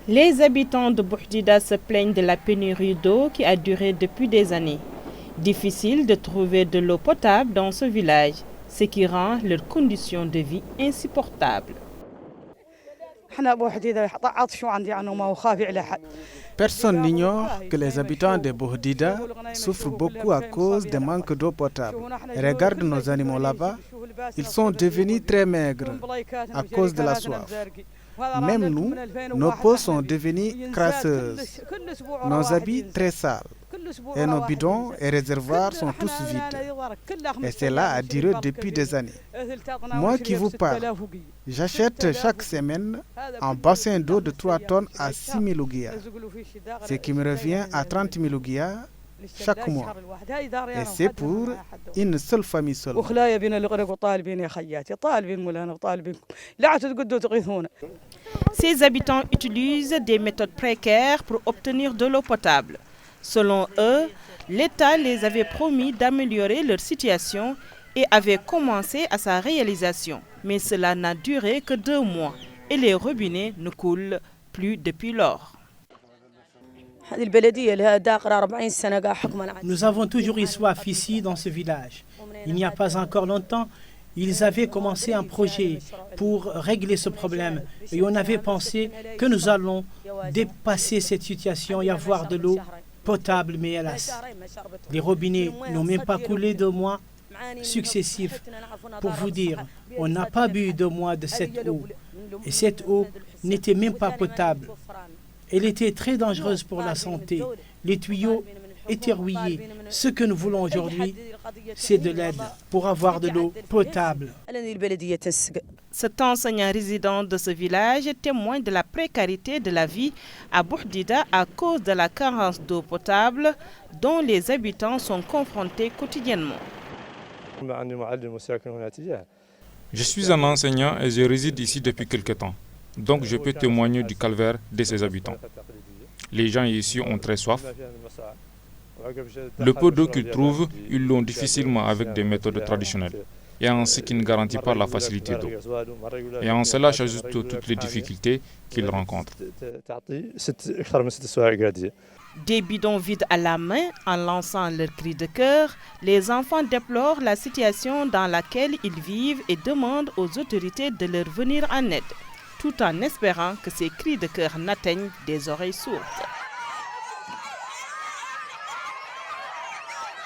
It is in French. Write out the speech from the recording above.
Les habitants de Bouhdida se plaignent de la pénurie d'eau qui a duré depuis des années. Difficile de trouver de l'eau potable dans ce village, ce qui rend leurs conditions de vie insupportables. Personne n'ignore que les habitants de Bouhdida souffrent beaucoup à cause des manques d'eau potable. Regarde nos animaux là-bas, ils sont devenus très maigres à cause de la soif. Même nous, nos peaux sont devenues crasseuses, nos habits très sales, et nos bidons et réservoirs sont tous vides. Et cela a duré depuis des années. Moi qui vous parle, j'achète chaque semaine un bassin d'eau de 3 tonnes à 6 000 ouguiya, ce qui me revient à 30 000 ouguiya chaque mois. Et c'est pour une seule famille seulement. Ces habitants utilisent des méthodes précaires pour obtenir de l'eau potable. Selon eux, l'État les avait promis d'améliorer leur situation et avait commencé à sa réalisation. Mais cela n'a duré que 2 mois et les robinets ne coulent plus depuis lors. Nous avons toujours eu soif ici dans ce village. Il n'y a pas encore longtemps, ils avaient commencé un projet pour régler ce problème et on avait pensé que nous allons dépasser cette situation et avoir de l'eau potable, mais hélas, les robinets n'ont même pas coulé 2 mois successifs. Pour vous dire, on n'a pas bu 2 mois de cette eau et cette eau n'était même pas potable. Elle était très dangereuse pour la santé. Les tuyaux étaient rouillés. Ce que nous voulons aujourd'hui, c'est de l'aide pour avoir de l'eau potable. Cet enseignant résident de ce village témoigne de la précarité de la vie à Bouhdida à cause de la carence d'eau potable dont les habitants sont confrontés quotidiennement. Je suis un enseignant et je réside ici depuis quelque temps. Donc je peux témoigner du calvaire de ses habitants. Les gens ici ont très soif. Le peu d'eau qu'ils trouvent, ils l'ont difficilement avec des méthodes traditionnelles. Et en ce qui ne garantit pas la facilité d'eau. Et en cela j'ajoute toutes les difficultés qu'ils rencontrent. Des bidons vides à la main, en lançant leurs cris de cœur, les enfants déplorent la situation dans laquelle ils vivent et demandent aux autorités de leur venir en aide, tout en espérant que ces cris de cœur n'atteignent des oreilles sourdes.